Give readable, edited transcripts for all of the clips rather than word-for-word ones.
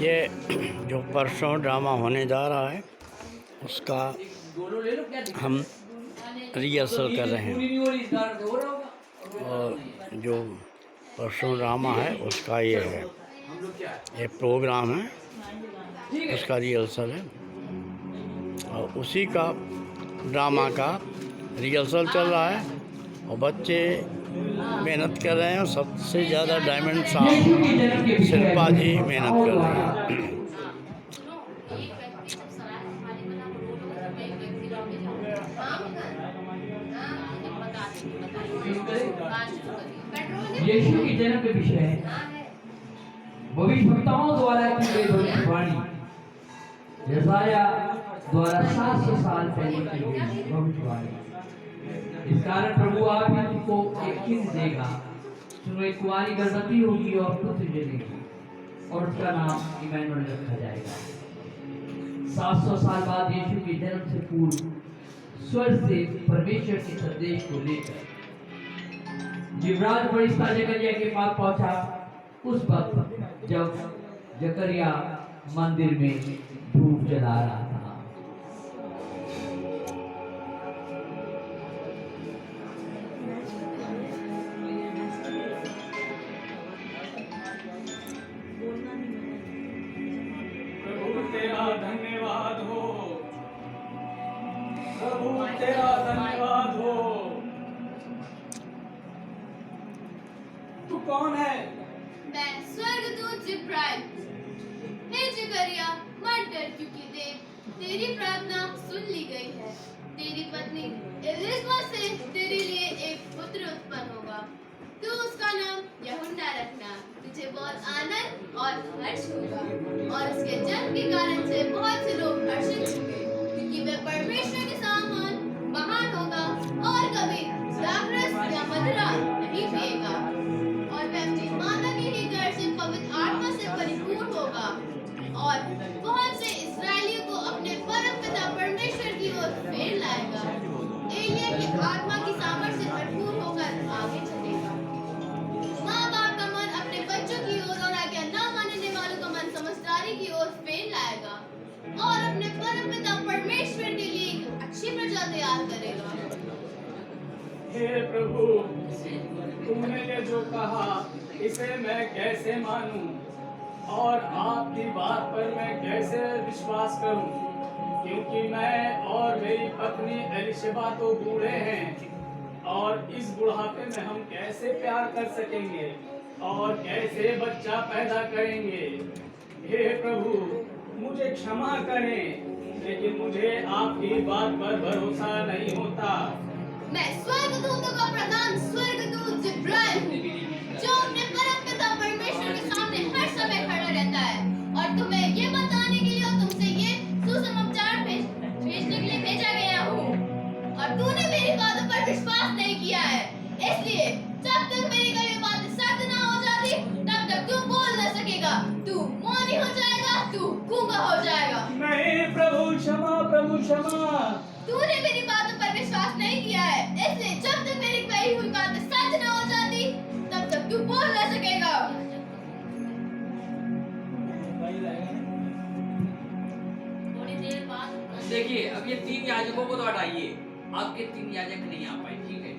ये जो परसों ड्रामा होने जा रहा है उसका हम रिहर्सल कर रहे हैं और जो परसों ड्रामा है उसका ये है, ये प्रोग्राम है, उसका रिहर्सल है और उसी का ड्रामा का रिहर्सल चल रहा है और बच्चे मेहनत कर रहे हैं। सबसे ज़्यादा डायमंड साहब शिल्पा जी मेहनत कर रहे हैं। यीशु के जन्म के विषय है, भविष्यवक्ताओं द्वारा की गई भविष्यवाणी, यशाया द्वारा 700 साल पहले की गई भविष्यवाणी। इस कारण प्रभु आप ही तुमको एक चिन्ह देगा, सुनो एक कुंवारी गर्भवती होगी और पुत्र जनेगी और उसका नाम इमैनुअल रखा जाएगा। 700 साल बाद यीशु के जन्म से पूर्व स्वर्ग से परमेश्वर के संदेश को लेकर युवराज फरिश्ता जकरिया के पास पहुंचा। उस वक्त जब जकरिया मंदिर में धूप जला रहा था। प्रभु तेरा धन्यवाद हो, प्रभु तेरा धन्यवाद हो। तू कौन है? मैं स्वर्गदूत जिब्राइल। हे जकरिया, मत डर, क्योंकि देख तेरी प्रार्थना सुन ली गई है। तेरी पत्नी एलिज़ाबेथ से तेरे लिए एक पुत्र उत्पन्न होगा। तू उसका नाम यूहन्ना रखना। तुझे बहुत आनंद और हर्ष होगा और उसके जन्म के कारण से बहुत से लोग हर्षित होंगे, क्योंकि वह परमेश्वर के समान महान होगा और कभी द्राक्षरस या मदिरा नहीं पिएगा और वह अपनी माता के ही गर्भ से पवित्र आत्मा से परिपूर्ण होगा और बहुत से इस्राएलियों को अपने परम पिता परमेश्वर की ओर फेर लाएगा। एलिया की आत्मा की सामर्थ्य से भरपूर होकर आगे चलेगा। माँ बाप का मन अपने बच्चों की ओर और आज्ञा न मानने वालों का मन समझदारी की ओर फेर लाएगा और अपने परम पिता परमेश्वर के लिए एक अच्छी प्रजा तैयार करेगा। हे प्रभु, तुमने ये जो कहा इसे मैं कैसे मानूं और आपकी बात पर मैं कैसे विश्वास करूं, क्योंकि मैं और मेरी पत्नी एलिशबा तो बूढ़े हैं और इस बुढ़ापे में हम कैसे प्यार कर सकेंगे और कैसे बच्चा पैदा करेंगे। हे प्रभु, मुझे क्षमा करें, लेकिन मुझे आपकी बात पर भरोसा नहीं होता। मैं स्वर्गदूतों का प्रधान स्वर्गदूत जिब्राइल हूँ, जो अपने परम पिता परमेश्वर के सामने हर समय खड़ा रहता है और तुम्हें ये बताने के लिए और तुमसे ये सुसमाचार भेजने के लिए भेजा गया हूँ। और तूने मेरी बातों पर विश्वास नहीं किया है, इसलिए जब तक मेरी कही बातें सत्य ना हो जाती तब तक तू बोल न सकेगा। तू मौनी हो जाएगा, तू गूंगा हो जाएगा। नहीं प्रभु, क्षमा प्रभु, क्षमा। तूने मेरी बातों पर विश्वास नहीं किया है, इसलिए जब तक मेरी कही हुई बातें सच न हो जाती तब तक तू बोल न सकेगा। थोड़ी देर बाद देखिए, अब ये 3 याजकों को तो हटाइए, आपके 3 याजक नहीं आ पाए। ठीक है,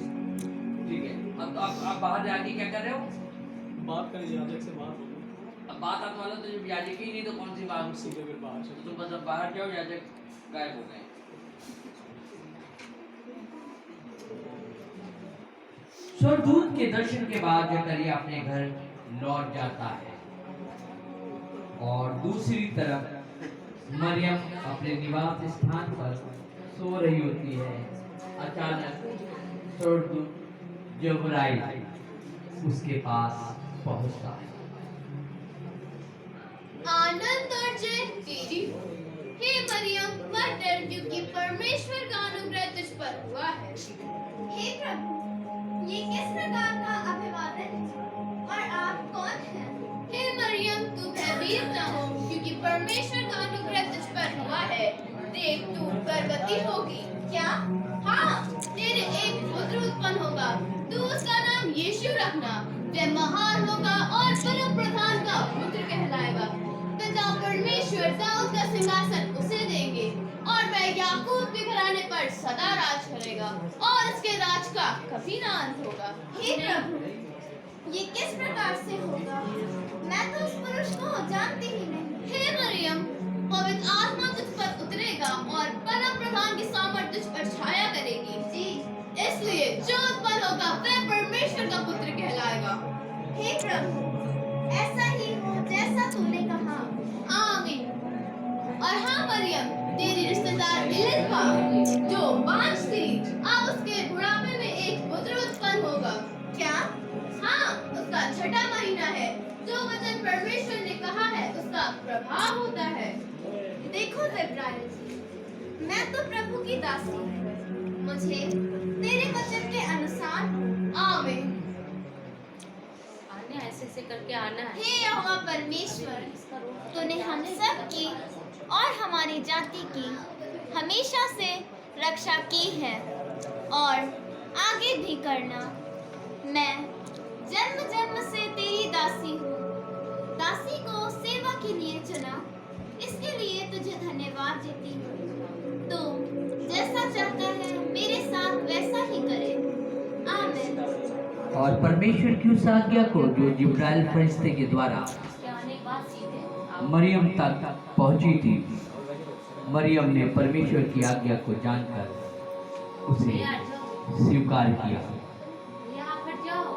ठीक है। अब तो आप बाहर जाके क्या कर रहे हो? बात करें याजक से, बात हो अब बात आने वाला तो जब याजक ही नहीं तो कौन सी बात? सीधे फिर बाहर तो चलो। तुम बस अब बाहर जाओ, याजक गायब हो गए। स्वर्गदूत के दर्शन के बाद जकरिया अपने घर लौट जाता है और दूसरी तरफ मरियम अपने निवास स्थान पर सो रही होती है। अचानक स्वर्गदूत जिब्राइल उसके पास पहुंचता है। आनंद और जय तेरी हो, हे मरियम, मत डर, क्योंकि परमेश्वर का अनुग्रह तुझ पर हुआ है। हे प्रभु, ये किस प्रकार का अभिवादन है और आप कौन हैं? हे मरियम, तू भयभीत न हो, क्योंकि परमेश्वर का अनुग्रह तुझ पर हुआ है। देख, तू गर्भवती होगी। क्या? हाँ, तेरे एक पुत्र उत्पन्न होगा। तू उसका नाम यीशु रखना। वह महान होगा और परम प्रधान का पुत्र कहलाएगा। पिता रहेगा और उसके राज का कभी ना अंत होगा। हे प्रभु, ये किस प्रकार से होगा? मैं तो उस पुरुष को जानती ही नहीं। हे मरियम, पवित्र आत्मा तुझ पर उतरेगा और परम प्रधान की सामर्थ तुझ पर छाया करेगी। जी, इसलिए जो उत्पन्न होगा वह परमेश्वर का पुत्र कहलाएगा। हे प्रभु, ऐसा ही हो जैसा तूने कहा। आमीन। और हाँ मरियम, तेरी रिश्तेदार एलिज़ाबेथ जो बांझ थी, अब उसके बुढ़ापे में एक पुत्र उत्पन्न होगा। क्या? हाँ, उसका छठा महीना है। जो वचन परमेश्वर ने कहा है उसका प्रभाव होता है। देखो जिब्राइल, मैं तो प्रभु की दासी हूँ। मुझे तेरे वचन के अनुसार। आमीन। आना ऐसे ऐसे करके आना है। हे यहोवा परमेश्वर, तूने हम सब की और हमारी जाति की हमेशा से रक्षा की है और आगे भी करना। मैं जन्म जन्म से तेरी दासी हूँ। दासी को सेवा के लिए चुना, इसके लिए तुझे धन्यवाद देती हूँ। तू जैसा चाहता है मेरे साथ वैसा ही करे। आमीन। और परमेश्वर की उस आज्ञा को जो जिब्राइल फरिश्ते के द्वारा उसके आने के बाद सीधे मरियम तक पहुंची थी, मरियम ने परमेश्वर की आज्ञा को जानकर उसे स्वीकार किया।